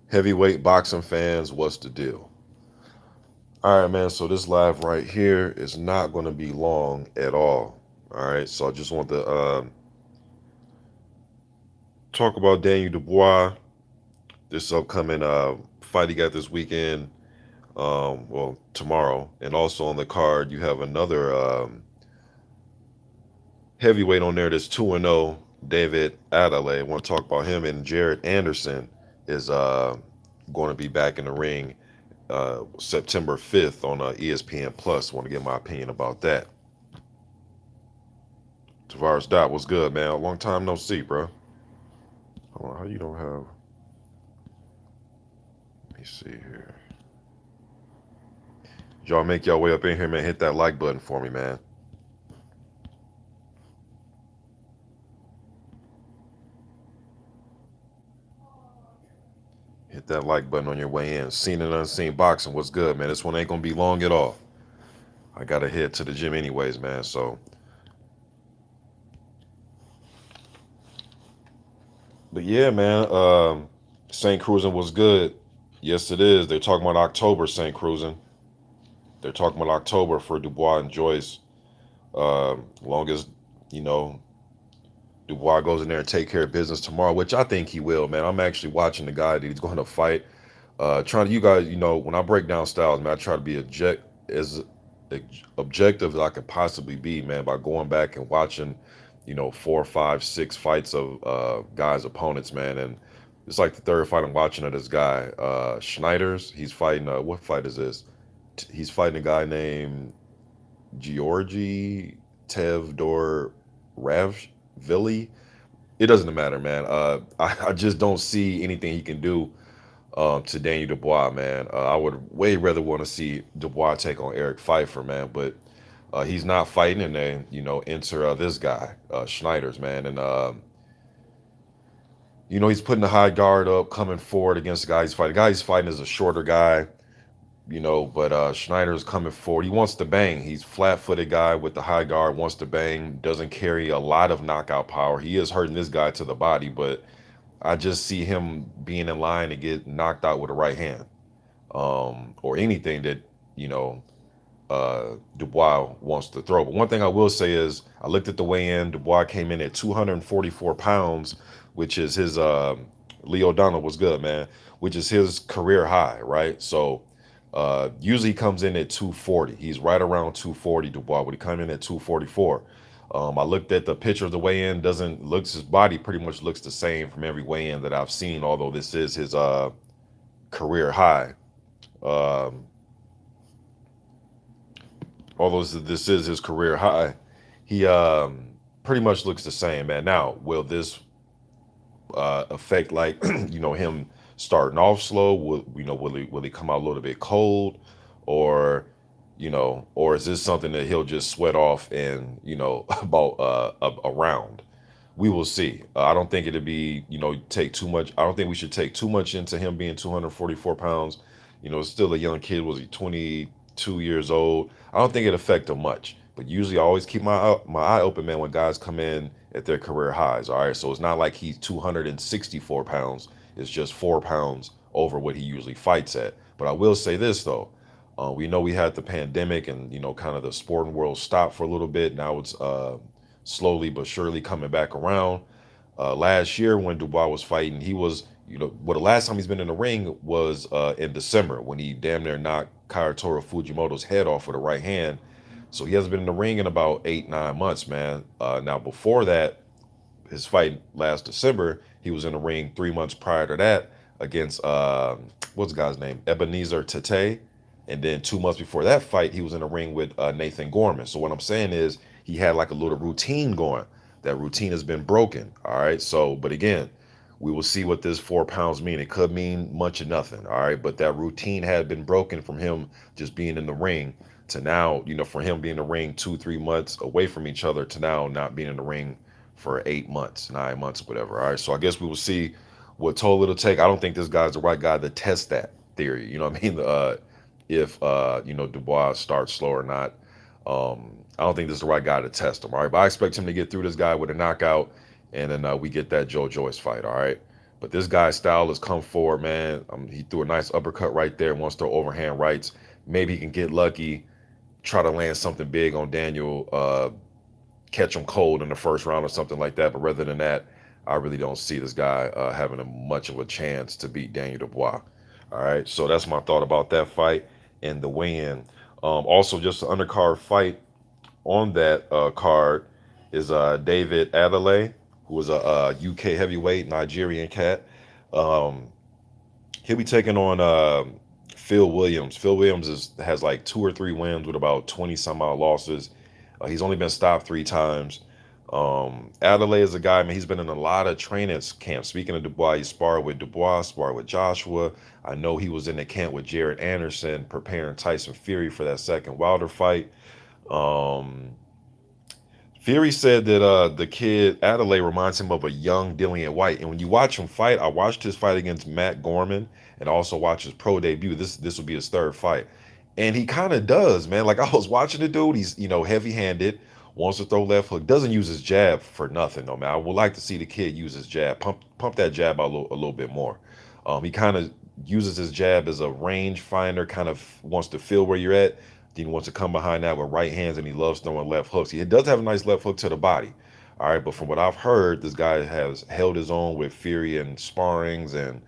Heavyweight boxing fans, what's the deal? All right, man. So this live right here is not going to be long at all. All right. So I just want to talk about Daniel Dubois, this upcoming fight he got this weekend. Well, tomorrow, and also on the card you have another heavyweight on there that's 2-0, David Adeleye. I want to talk about him, and Jared Anderson is going to be back in the ring September 5th on ESPN Plus. Want to get my opinion about that. Tavares Dot, what's good, man? Long time no see, bro. Hold on, how you don't have? Let me see here. Y'all make y'all way up in here, man. Hit that like button for me, man. Hit that like button on your way in. Seen and unseen boxing. What's good, man? This one ain't gonna be long at all. I gotta head to the gym anyways, man. So, but yeah, man. St. Cruising was good. Yes, it is. They're talking about October, St. Cruising. They're talking about October for Dubois and Joyce. Long as you know Dubois goes in there and take care of business tomorrow, which I think he will, man. I'm actually watching the guy that he's going to fight. Trying to, you guys, when I break down styles, man, I try to be as objective as I can possibly be, man, by going back and watching, 4, 5, 6 fights of guys' opponents, man. And it's like the third fight I'm watching of this guy, Schneider's. He's fighting, what fight is this? He's fighting a guy named Georgi Tevdor Ravvili. It doesn't matter, man. I just don't see anything he can do to Daniel Dubois, man. I would way rather want to see Dubois take on Eric Pfeiffer, man. But he's not fighting, and then enter this guy, Schneider's, man, and he's putting the high guard up, coming forward against the guy he's fighting. The guy he's fighting is a shorter guy, but Schneider's coming forward. He wants to bang. He's flat-footed guy with the high guard, wants to bang, doesn't carry a lot of knockout power. He is hurting this guy to the body, but I just see him being in line to get knocked out with a right hand, or anything that you know Dubois wants to throw. But one thing I will say is, I looked at the weigh-in. Dubois came in at 244 pounds, which is his. Leo Donald was good, man, which is his career high, right? So usually he comes in at 240. He's right around 240, Dubois, but he come in at 244. I looked at the picture of the weigh-in. Doesn't looks his body pretty much looks the same from every weigh-in that I've seen. Although this is his career high. Um, although this is his career high, he pretty much looks the same, man. Now, will this affect like him starting off slow? Will he come out a little bit cold, or or is this something that he'll just sweat off in about a round? We will see. I don't think it'd be take too much. I don't think we should take too much into him being 244 pounds. Still a young kid. Was he 22 years old? I don't think it affect him much. But usually, I always keep my eye open, man, when guys come in at their career highs. All right, so it's not like he's 264 pounds. It's just 4 pounds over what he usually fights at. But I will say this though, we know we had the pandemic, and kind of the sporting world stopped for a little bit. Now it's slowly but surely coming back around. Last year when Dubois was fighting, he was, the last time he's been in the ring was in December, when he damn near knocked Karatoro Fujimoto's head off with a right hand. So he hasn't been in the ring in about 8, 9 months, man. Now before that, his fight last December, he was in the ring 3 months prior to that against what's the guy's name, Ebenezer Tate, and then 2 months before that fight, he was in the ring with Nathan Gorman. So what I'm saying is, he had like a little routine going. That routine has been broken. All right. So, but again, we will see what this 4 pounds mean. It could mean much of nothing. All right. But that routine had been broken from him just being in the ring to now, for him being in the ring 2, 3 months away from each other to now not being in the ring for 8 months, 9 months, whatever. All right. So I guess we will see what toll it'll take. I don't think this guy's the right guy to test that theory. You know what I mean? If Dubois starts slow or not. I don't think this is the right guy to test him. All right, but I expect him to get through this guy with a knockout, and then we get that Joe Joyce fight. All right, But this guy's style has come forward, man. He threw a nice uppercut right there, wants to throw overhand rights. Maybe he can get lucky, try to land something big on Daniel, catch him cold in the first round or something like that. But rather than that, I really don't see this guy having much of a chance to beat Daniel Dubois. All right, so that's my thought about that fight and the weigh-in. Also, just an undercard fight on that card is David Adeleye, who is a UK heavyweight Nigerian cat. Um, he'll be taking on Phil Williams. Phil Williams has like 2 or 3 wins with about 20 some odd losses. He's only been stopped 3 times. Adeleye is a guy, man, he's been in a lot of training camps. Speaking of Dubois, he sparred with Dubois, sparred with Joshua. I know he was in the camp with Jared Anderson preparing Tyson Fury for that second Wilder fight. Um, Fury said that the kid Adeleye reminds him of a young Dillian White, and when you watch him fight, I watched his fight against Matt Gorman, and also watched his pro debut. This will be his third fight, and he kind of does, man. Like I was watching the dude, he's heavy handed, wants to throw left hook, doesn't use his jab for nothing, though, man. I would like to see the kid use his jab, pump that jab out a little bit more. He kind of uses his jab as a range finder, kind of wants to feel where you're at. Then he wants to come behind that with right hands, and he loves throwing left hooks. He does have a nice left hook to the body. All right, but from what I've heard, this guy has held his own with Fury and sparrings, and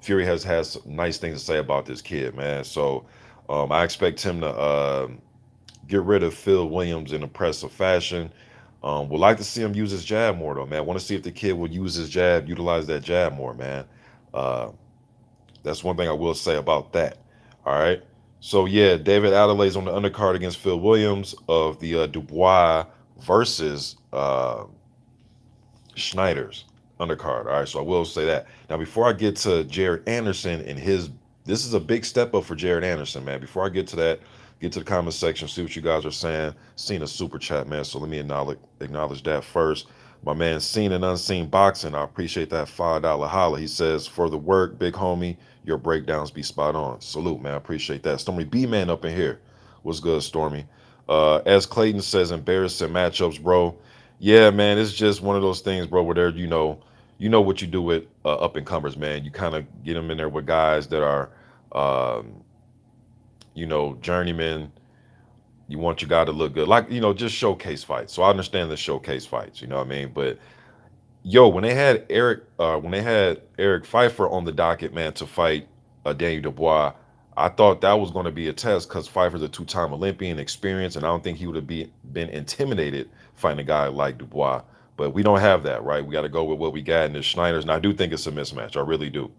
Fury has some nice things to say about this kid, man. So I expect him to get rid of Phil Williams in impressive fashion. Would like to see him use his jab more, though, man. Want to see if the kid will use his jab, utilize that jab more, man. Uh, that's one thing I will say about that. All right. So yeah, David Adelaide's on the undercard against Phil Williams of the Dubois versus Schneider's undercard. All right, so I will say that. Now, before I get to Jared Anderson and this is a big step up for Jared Anderson, man. Before I get to that, get to the comment section, see what you guys are saying. Seen a super chat, man. So let me acknowledge that first. My man, Seen and Unseen Boxing. I appreciate that $5 holla. He says, for the work, big homie, your breakdowns be spot on. Salute, man. I appreciate that. Stormy B Man up in here. What's good, Stormy? As Clayton says, embarrassing matchups, bro. Yeah, man, it's just one of those things, bro, where they're, what you do with up and comers, man. You kind of get them in there with guys that are, um, journeymen. You want your guy to look good, like, just showcase fights. So I understand the showcase fights, you know what I mean? But yo, when they had Eric Pfeiffer on the docket, man, to fight Daniel Dubois, I thought that was going to be a test because Pfeiffer's a two-time Olympian experience, and I don't think he would have been intimidated fighting a guy like Dubois. But we don't have that, right? We got to go with what we got in the Schneiders, and I do think it's a mismatch. I really do.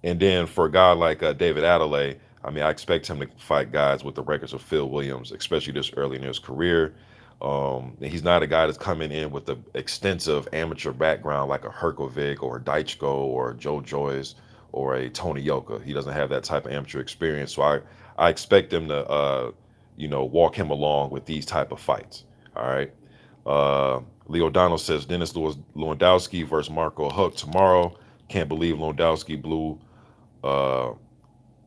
And then for a guy like David Adeleye, I mean, I expect him to fight guys with the records of Phil Williams, especially this early in his career. And he's not a guy that's coming in with the extensive amateur background like a Herkovic or a Deichko or a Joe Joyce or a Tony Yoka. He doesn't have that type of amateur experience. So I expect him to, walk him along with these type of fights. All right. Leo Donald says Dennis Lewandowski versus Marco Huck tomorrow. Can't believe Lewandowski uh,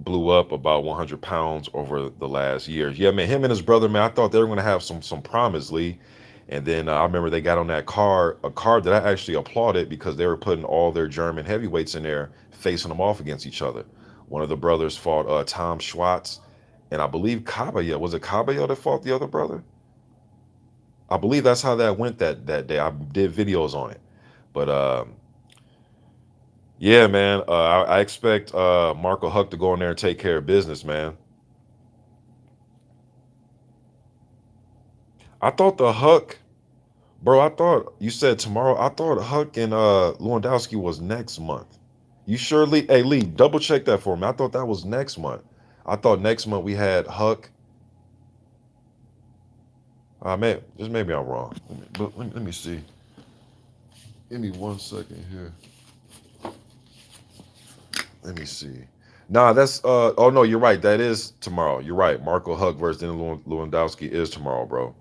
blew up about 100 pounds over the last years. Yeah, man, him and his brother, man, I thought they were going to have some promise, Lee. And then I remember they got on that card, a card that I actually applauded because they were putting all their German heavyweights in there, facing them off against each other. One of the brothers fought Tom Schwartz, and I believe Caballero. Was it Caballero that fought the other brother? I believe that's how that went that day. I did videos on it. But yeah, man, I expect Marco Huck to go in there and take care of business, man. I thought the Huck, bro, I thought you said tomorrow. I thought Huck and Lewandowski was next month. You sure, Lee? Hey, Lee, double check that for me. I thought that was next month. I thought next month we had Huck. Man, just maybe I'm wrong. But let me see. Give me 1 second here. Let me see. Nah, that's oh no, you're right. That is tomorrow. You're right. Marco Huck versus Lewandowski is tomorrow, bro.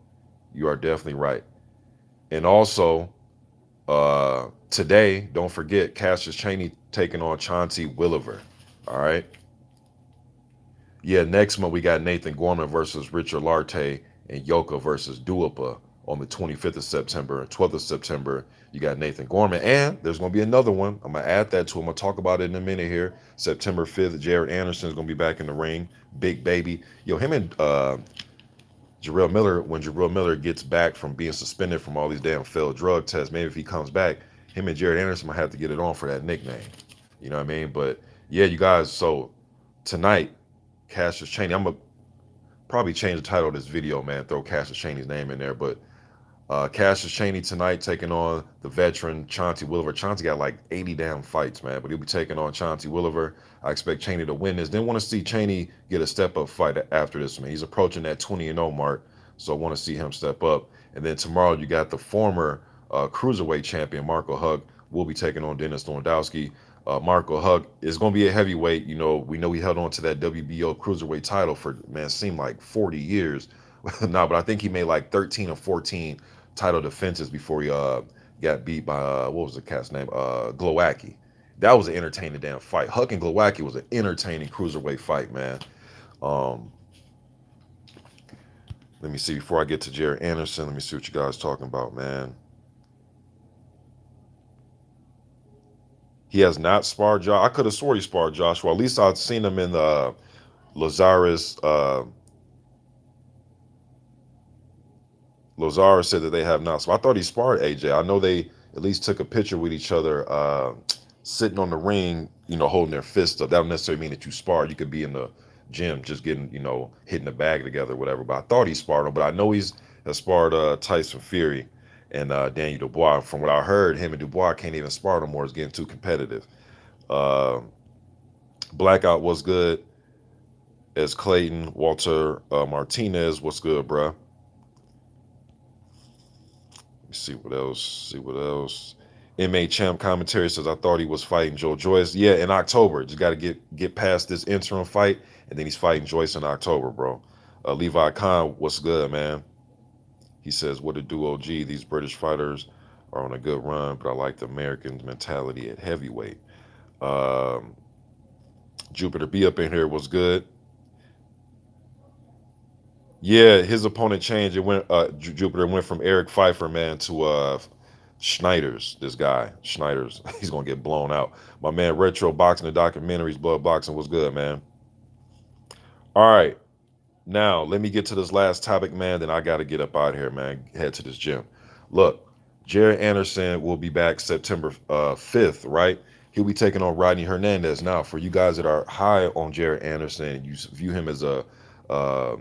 You are definitely right. And also, today, don't forget Cassius Chaney taking on Chauncey Williver. All right. Yeah, next month we got Nathan Gorman versus Richard Larte and Yoka versus Duopa on the 25th of September. 12th of September, you got Nathan Gorman. And there's going to be another one. I'm going to add that to him. I'm going to talk about it in a minute here. September 5th, Jared Anderson is going to be back in the ring. Big baby. Yo, him and Jarrell Miller, when Jarrell Miller gets back from being suspended from all these damn failed drug tests, maybe if he comes back, him and Jared Anderson might have to get it on for that nickname. You know what I mean? But yeah, you guys, so tonight, Cassius Chaney, I'm going to probably change the title of this video, man, throw Cassius Chaney's name in there, but Cassius Chaney tonight taking on the veteran Chauncey Williver. Chauncey got like 80 damn fights, man, but he'll be taking on Chauncey Williver. I expect Chaney to win this. Then want to see Chaney get a step-up fight after this, man. He's approaching that 20-0 mark, so I want to see him step up. And then tomorrow you got the former cruiserweight champion, Marco Huck, will be taking on Dennis Lewandowski. Marco Huck is going to be a heavyweight. You know, we know he held on to that WBO cruiserweight title for, man, seemed like 40 years. No, but I think he made like 13 or 14 title defenses before he got beat by what was the cat's name? Glowacki. That was an entertaining damn fight. Huck and Glowacki was an entertaining cruiserweight fight, man. Um, Let me see before I get to Jared Anderson. Let me see what you guys talking about, man. He has not sparred Josh. I could have swore he sparred Joshua. At least I've seen him in the Lazarus. Lazarus said that they have not. So I thought he sparred AJ. I know they at least took a picture with each other, sitting on the ring, you know, holding their fists up. That don't necessarily mean that you sparred. You could be in the gym just getting, you know, hitting the bag together or whatever. But I thought he sparred him. But I know has sparred Tyson Fury and Daniel Dubois. From what I heard, him and Dubois can't even spar no more. It's getting too competitive. Blackout was good. As Clayton, Walter Martinez, what's good, bruh? See what else. See what else. MA Champ commentary says I thought he was fighting Joe Joyce. Yeah, in October. Just got to get past this interim fight, and then he's fighting Joyce in October, bro. Levi Khan, what's good, man? He says, what a do OG. These British fighters are on a good run, but I like the American mentality at heavyweight. Jupiter B up in here was good. Yeah, his opponent changed. It went Jupiter went from Eric Pfeiffer, man, to Schneider's. This guy, Schneider's, he's gonna get blown out. My man, Retro Boxing, the documentaries, Blood Boxing was good, man. All right, now let me get to this last topic, man. Then I got to get up out of here, man. Head to this gym. Look, Jared Anderson will be back September 5th, right? He'll be taking on Rodney Hernandez. Now, for you guys that are high on Jared Anderson, you view him as uh, a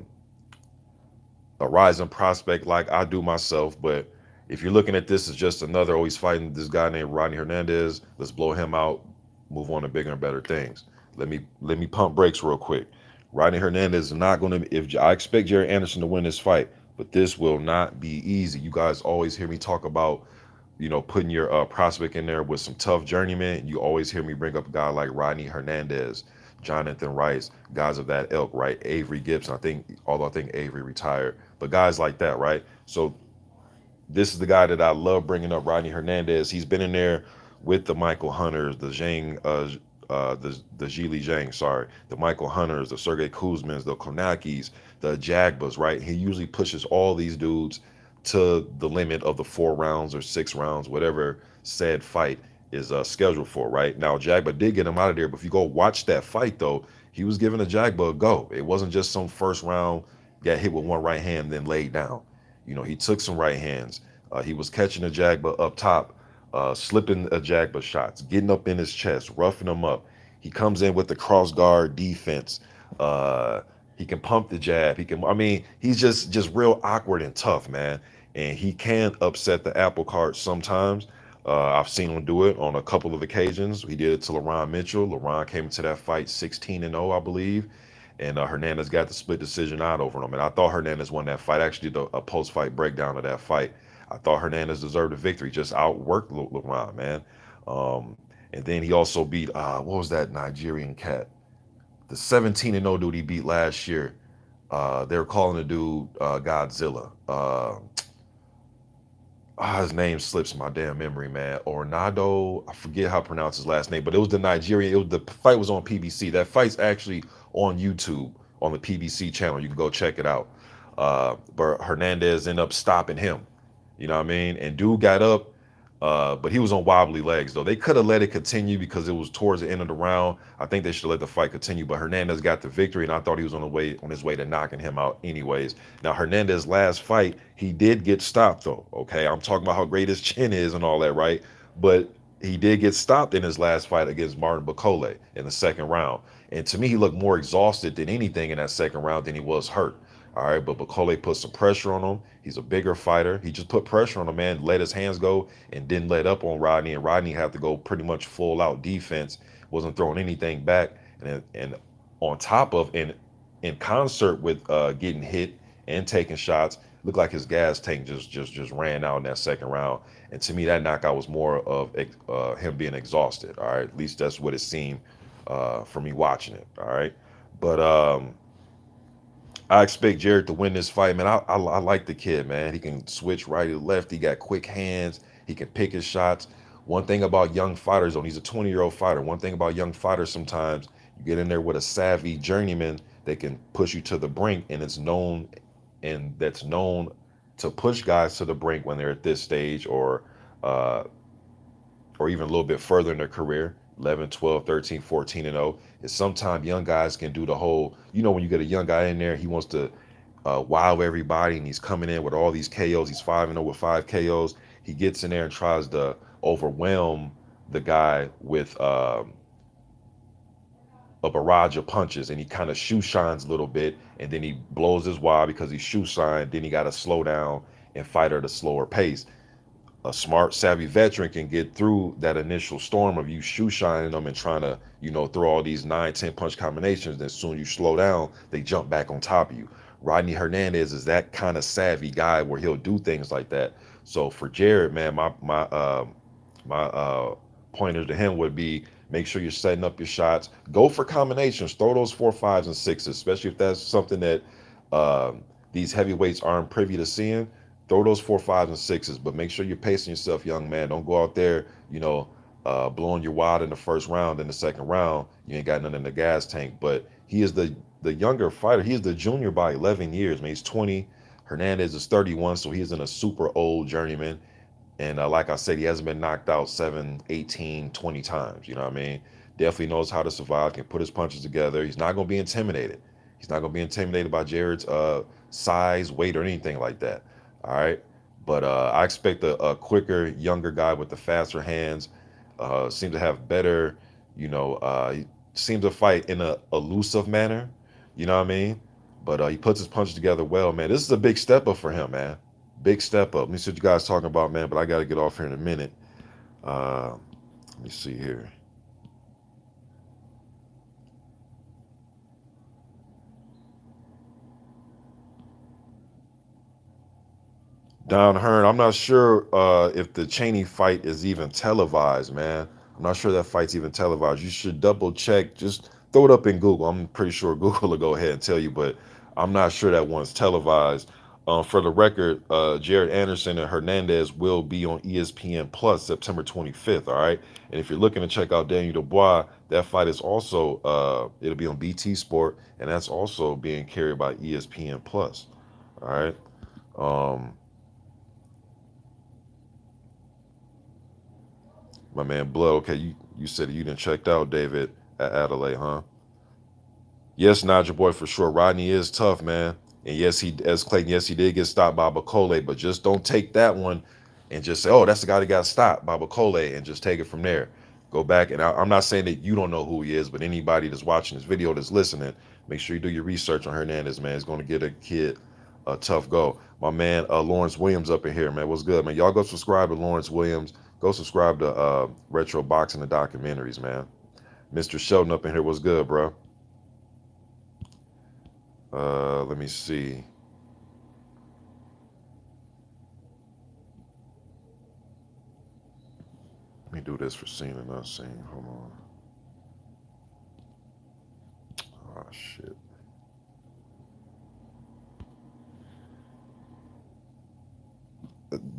rising prospect like I do myself. But if you're looking at this as just another, oh, he's fighting this guy named Rodney Hernandez, let's blow him out, move on to bigger and better things. Let me pump brakes real quick. Rodney Hernandez is not going to, if I expect Jared Anderson to win this fight, but this will not be easy. You guys always hear me talk about, you know, putting your prospect in there with some tough journeyman. You always hear me bring up a guy like Rodney Hernandez, Jonathan Rice, guys of that ilk, right? Avery Gibson, although I think Avery retired, but guys like that, right? So this is the guy that I love bringing up, Rodney Hernandez. He's been in there with the Michael Hunters, the Zhang, the Zhili Zhang, sorry, the Michael Hunters, the Sergey Kuzmins, the Konakis, the Jagbas, right? He usually pushes all these dudes to the limit of the 4 rounds or 6 rounds, whatever said fight is scheduled for, right? Now, Jagba did get him out of there, but if you go watch that fight, though, he was giving a Jagba a go. It wasn't just some first round, got hit with one right hand, then laid down. You know, he took some right hands. He was catching a Jagba up top, slipping a Jagba shots, getting up in his chest, roughing him up. He comes in with the cross guard defense. He can pump the jab. He's just real awkward and tough, man. And he can upset the apple cart sometimes. I've seen him do it on a couple of occasions. He did it to LaRon Mitchell. LaRon came into that fight 16-0, I believe. And Hernandez got the split decision out over him. And I thought Hernandez won that fight. I actually did a post-fight breakdown of that fight. I thought Hernandez deserved a victory. Just outworked LaRon, man. And then he also beat, what was that Nigerian cat? The 17-0 dude he beat last year. They were calling the dude Godzilla. His name slips my damn memory, man. Ornado, I forget how to pronounce his last name, but it was the Nigerian. The fight was on PBC. That fight's actually on YouTube on the PBC channel. You can go check it out. But Hernandez ended up stopping him. You know what I mean? And dude got up, but he was on wobbly legs though. They could have let it continue because it was towards the end of the round. I think they should let the fight continue. But Hernandez got the victory, and I thought he was on his way to knocking him out anyways. Now Hernandez last fight, he did get stopped though. Okay, I'm talking about how great his chin is and all that, right? But he did get stopped in his last fight against Martin Bakole in the second round. And to me, he looked more exhausted than anything in that second round than he was hurt. All right, but Bakole put some pressure on him. He's a bigger fighter. He just put pressure on him, man, let his hands go and didn't let up on Rodney. And Rodney had to go pretty much full out defense, wasn't throwing anything back. And on top of, and in concert with getting hit and taking shots, looked like his gas tank just ran out in that second round. And to me, that knockout was more of him being exhausted. All right, at least that's what it seemed for me watching it. All right, but I expect Jared to win this fight, man. I like the kid, man. He can switch right to left. He got quick hands. He can pick his shots. One thing about young fighters, though, he's a 20-year-old fighter. One thing about young fighters, sometimes you get in there with a savvy journeyman that can push you to the brink, and that's known to push guys to the brink when they're at this stage uh, or even a little bit further in their career, 11, 12, 13, 14 and 0, is sometimes young guys can do the whole, when you get a young guy in there, he wants to wow everybody, and he's coming in with all these KOs. He's 5 and 0 with 5 KOs. He gets in there and tries to overwhelm the guy with a barrage of punches, and he kind of shoe shines a little bit, and then he blows his wad because he's shoe shined. Then he got to slow down and fight at a slower pace. A smart, savvy veteran can get through that initial storm of you shoe shining them and trying to, throw all these 9, 10 punch combinations. Then soon you slow down, they jump back on top of you. Rodney Hernandez is that kind of savvy guy where he'll do things like that. So for Jared, man, my pointers to him would be, make sure you're setting up your shots. Go for combinations. Throw those 4, 5s, and 6s, especially if that's something that these heavyweights aren't privy to seeing. Throw those 4, 5s, and 6s, but make sure you're pacing yourself, young man. Don't go out there, blowing your wad in the first round. In the second round, you ain't got nothing in the gas tank. But he is the younger fighter. He is the junior by 11 years. Man, he's 20. Hernandez is 31, so he isn't a super old journeyman. And like I said, he hasn't been knocked out 7, 18, 20 times. You know what I mean? Definitely knows how to survive, can put his punches together. He's not going to be intimidated. He's not going to be intimidated by Jared's size, weight, or anything like that. All right. But I expect a quicker, younger guy with the faster hands. Seems to have better, he seems to fight in a elusive manner. You know what I mean? But he puts his punches together well, man. This is a big step up for him, man. Big step up. Let me see what you guys talking about, man. But I got to get off here in a minute. Let me see here. Don Hearn, I'm not sure if the Cheney fight is even televised, man. I'm not sure that fight's even televised. You should double check. Just throw it up in Google. I'm pretty sure Google will go ahead and tell you, but I'm not sure that one's televised. For the record, Jared Anderson and Hernandez will be on ESPN Plus September 25th. All right, and if you're looking to check out Daniel Dubois, that fight is also it'll be on BT Sport, and that's also being carried by ESPN Plus. All right. Um, My man Blood. Okay, you said you didn't checked out David at Adeleye, huh? Yes, Nigel boy, for sure. Rodney is tough, man. And yes, as Clayton, yes, he did get stopped by Bakole, but just don't take that one and just say, oh, that's the guy that got stopped by Bakole, and just take it from there. Go back, and I'm not saying that you don't know who he is, but anybody that's watching this video that's listening, make sure you do your research on Hernandez, man. It's going to get a kid a tough go. My man Lawrence Williams up in here, man. What's good, man? Y'all go subscribe to Lawrence Williams. Go subscribe to Retro Boxing and Documentaries, man. Mr. Sheldon up in here, what's good, bro? Let me see. Let me do this for seen and not seen. Hold on. Oh shit.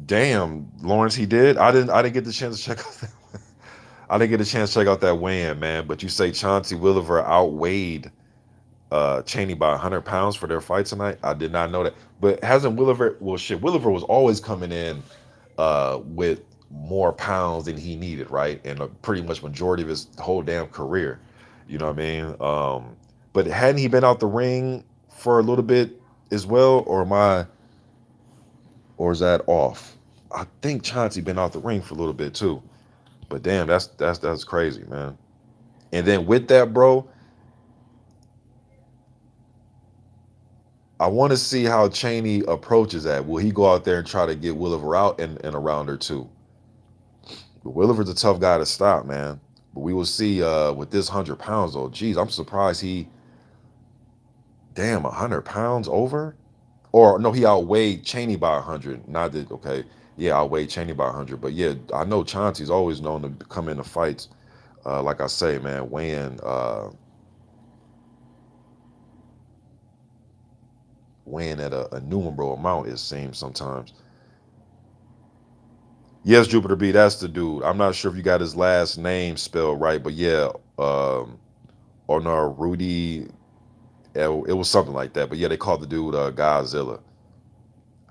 Damn, Lawrence, he did. I didn't get the chance to check out that. I didn't get a chance to check out that weigh-in, man. But you say Chauncey Williver outweighed Cheney by 100 pounds for their fight tonight. I did not know that. But hasn't Williver? Well, shit, Williver was always coming in with more pounds than he needed, right? And pretty much majority of his whole damn career. You know what I mean? But hadn't he been out the ring for a little bit as well, or am I, or is that off? I think Chauncey been out the ring for a little bit too. But damn, that's crazy, man. And then with that, bro, I want to see how Cheney approaches that. Will he go out there and try to get Williver out in a round or two? But Williver's a tough guy to stop, man. But we will see with this 100 pounds though. Geez, I'm surprised he damn 100 pounds over. Or no, he outweighed Cheney by 100. Not that okay, yeah, outweighed Cheney by 100. But yeah, I know Chauncey's always known to come into fights. Like I say, man, weighing at a numerable amount. It seems sometimes. Yes, Jupiter B, that's the dude. I'm not sure if you got his last name spelled right, but yeah, or no, Rudy. It was something like that. But yeah, they called the dude Godzilla.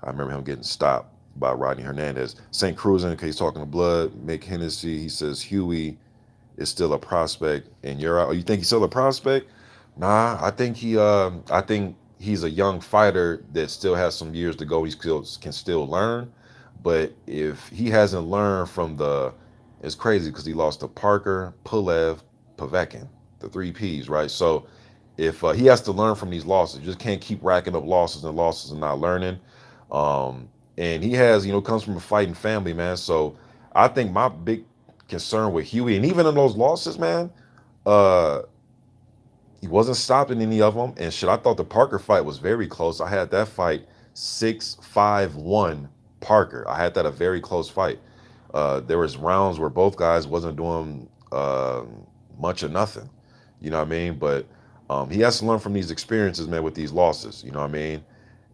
I remember him getting stopped by Rodney Hernandez. St. Cruz, in case talking to Blood, Mick Hennessy, he says Huey is still a prospect and you're out. Oh, you think he's still a prospect? Nah, I think he's a young fighter that still has some years to go. He still can still learn. But if he hasn't learned from it's crazy because he lost to Parker, Pulev, Povetkin, the three P's, right? So if he has to learn from these losses, you just can't keep racking up losses and not learning. And he has, comes from a fighting family, man. So I think my big concern with Huey, and even in those losses, man, uh, he wasn't stopping any of them. And shit, I thought the Parker fight was very close. I had that fight 6-5-1 Parker. I had that a very close fight. There was rounds where both guys wasn't doing much or nothing. You know what I mean? But he has to learn from these experiences, man, with these losses. You know what I mean?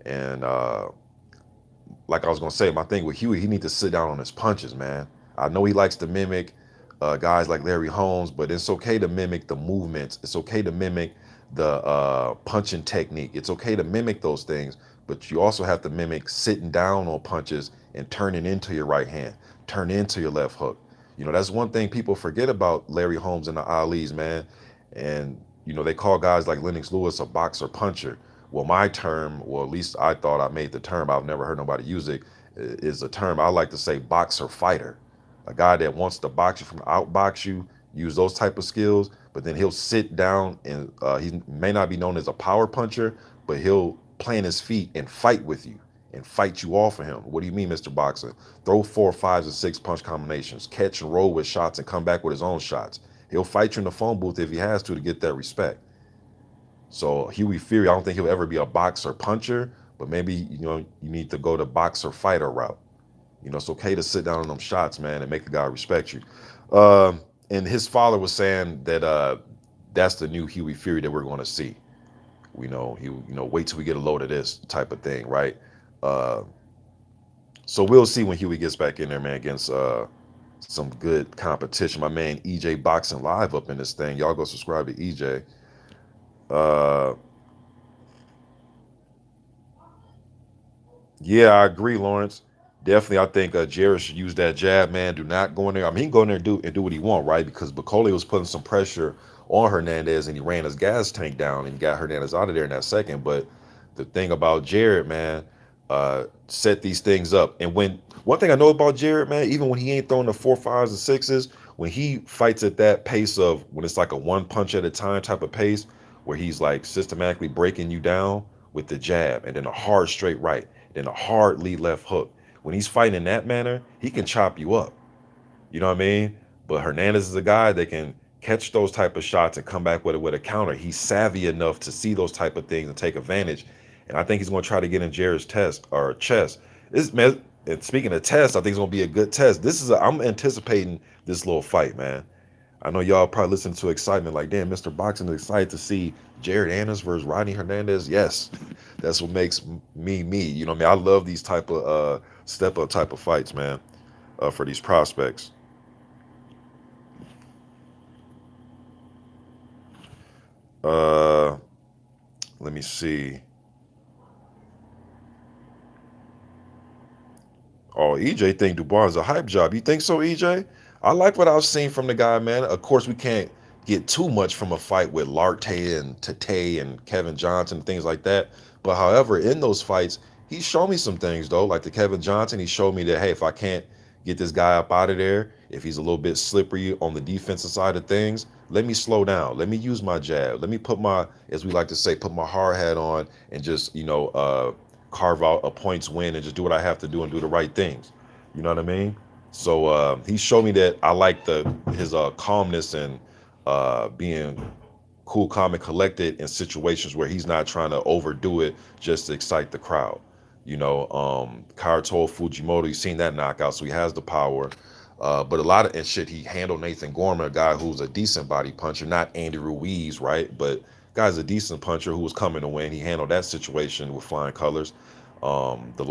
And like I was gonna say, my thing with Huey, he needs to sit down on his punches, man. I know he likes to mimic guys like Larry Holmes, but it's okay to mimic the movements. It's okay to mimic the punching technique. It's okay to mimic those things, but you also have to mimic sitting down on punches and turning into your right hand, turn into your left hook. That's one thing people forget about Larry Holmes and the Ali's, man. And they call guys like Lennox Lewis a boxer puncher. Well, my term, or at least I thought I made the term, I've never heard nobody use it, is a term I like to say boxer fighter. A guy that wants to box you from outbox you, use those type of skills, but then he'll sit down and he may not be known as a power puncher, but he'll plant his feet and fight with you and fight you off of him. What do you mean, Mr. Boxer? Throw 4, 5s, and 6 punch combinations, catch and roll with shots and come back with his own shots. He'll fight you in the phone booth if he has to get that respect. So Huey Fury, I don't think he'll ever be a boxer puncher, but maybe you need to go the boxer fighter route. It's okay to sit down on them shots, man, and make the guy respect you. And his father was saying that that's the new Huey Fury that we're going to see. Wait till we get a load of this type of thing, right? Uh, so we'll see when Huey gets back in there, man, against some good competition. My man EJ Boxing Live up in this thing. Y'all go subscribe to EJ. Uh, Yeah, I agree, Lawrence. Definitely, I think Jarrett should use that jab, man. Do not go in there. I mean, he can go in there and do what he want, right? Because Bacoli was putting some pressure on Hernandez, and he ran his gas tank down and got Hernandez out of there in that second. But the thing about Jarrett, man, set these things up. And when one thing I know about Jarrett, man, even when he ain't throwing the 4, 5s, and 6s, when he fights at that pace of when it's like a one punch at a time type of pace, where he's like systematically breaking you down with the jab and then a hard straight right, then a hard lead left hook. When he's fighting in that manner, he can chop you up. You know what I mean? But Hernandez is a guy that can catch those type of shots and come back with a counter. He's savvy enough to see those type of things and take advantage. And I think he's going to try to get in Jared's test or chest. This man, and speaking of test, I think it's going to be a good test. I'm anticipating this little fight, man. I know y'all probably listen to excitement like, damn, Mr. Boxing is excited to see Jared Anderson versus Rodney Hernandez. Yes, that's what makes me me. You know what I mean? I love these type of step up type of fights, man, for these prospects. Uh, Let me see. Oh, EJ think Dubois is a hype job. You think so, EJ? I like what I've seen from the guy, man. Of course, we can't get too much from a fight with Larte and Tate and Kevin Johnson and things like that. But however, in those fights, he showed me some things though. Like the Kevin Johnson, he showed me that hey, if I can't get this guy up out of there, if he's a little bit slippery on the defensive side of things, let me slow down. Let me use my jab. Let me put my, as we like to say, put my hard hat on and just carve out a points win and just do what I have to do and do the right things. You know what I mean? So he showed me that I like the his calmness and being cool, calm, and collected in situations where he's not trying to overdo it just to excite the crowd. Kaito Fujimoto, you've seen that knockout, so he has the power. But a lot of and shit, he handled Nathan Gorman, a guy who's a decent body puncher, not Andy Ruiz, right? But guy's a decent puncher who was coming to win. He handled that situation with flying colors. The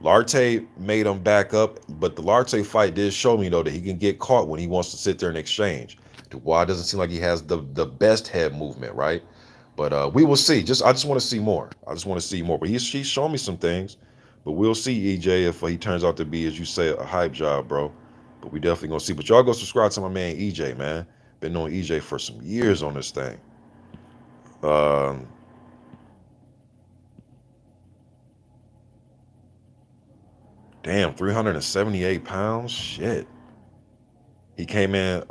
Larte made him back up, but the Larte fight did show me though that he can get caught when he wants to sit there and exchange. Dubois doesn't seem like he has the best head movement, right? But we will see. I just want to see more. I just want to see more. But he's shown me some things. But we'll see, EJ, if he turns out to be, as you say, a hype job, bro. But we definitely gonna see. But y'all go subscribe to my man EJ, man. Been knowing EJ for some years on this thing. Um, Damn, 378 pounds. Shit. He came in.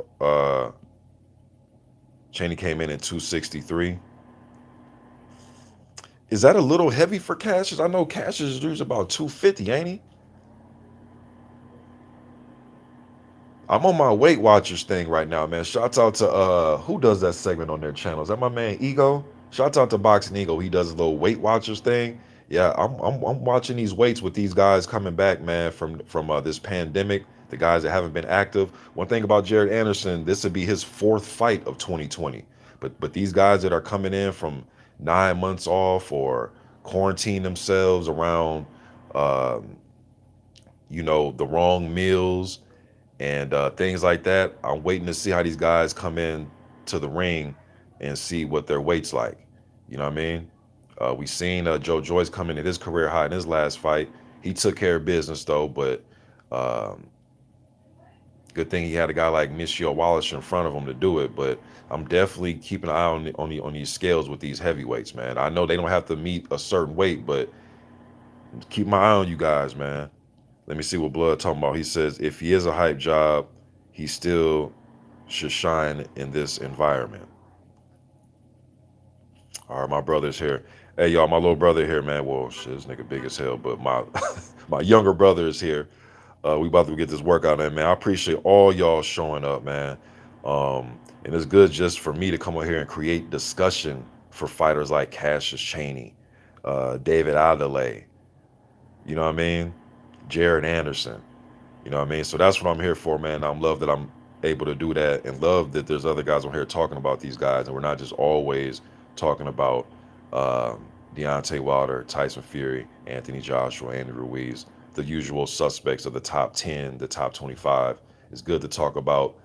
Cheney came in at 263. Is that a little heavy for Cassius? I know Cassius is about 250, ain't he? I'm on my Weight Watchers thing right now, man. Shouts out to who does that segment on their channel? Is that my man Ego? Shouts out to Boxing Ego. He does a little Weight Watchers thing. Yeah, I'm watching these weights with these guys coming back, man, from this pandemic. The guys that haven't been active. One thing about Jared Anderson, this would be his fourth fight of 2020. But these guys that are coming in from 9 months off or quarantine themselves around, um, the wrong meals and things like that. I'm waiting to see how these guys come in to the ring and see what their weight's like. You know what I mean? We seen Joe Joyce come in at his career high in his last fight. He took care of business though, but um, good thing he had a guy like Michio Wallace in front of him to do it. But I'm definitely keeping an eye on these scales with these heavyweights, man. I know they don't have to meet a certain weight, but keep my eye on you guys, man. Let me see what Blood talking about. He says if he is a hype job, he still should shine in this environment. All right, my brother's here. Hey y'all, my little brother here, man. Well, shit, this nigga big as hell, but my my younger brother is here. We about to get this workout in, man. I appreciate all y'all showing up, man. And it's good just for me to come over here and create discussion for fighters like Cassius Chaney, David Adeleye. You know what I mean? Jared Anderson. You know what I mean? So that's what I'm here for, man. I'm love that I'm able to do that and love that there's other guys on here talking about these guys and we're not just always talking about Deontay Wilder, Tyson Fury, Anthony Joshua, Andy Ruiz, the usual suspects of the top 10, the top 25. It's good to talk about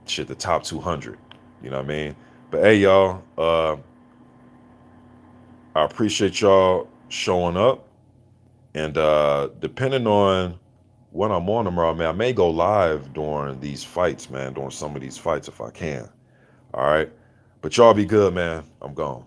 shit, the top 200. You know what I mean? But hey, y'all, I appreciate y'all showing up. And depending on when I'm on tomorrow, man, I may go live during these fights, man, during some of these fights if I can. All right. But y'all be good, man. I'm gone.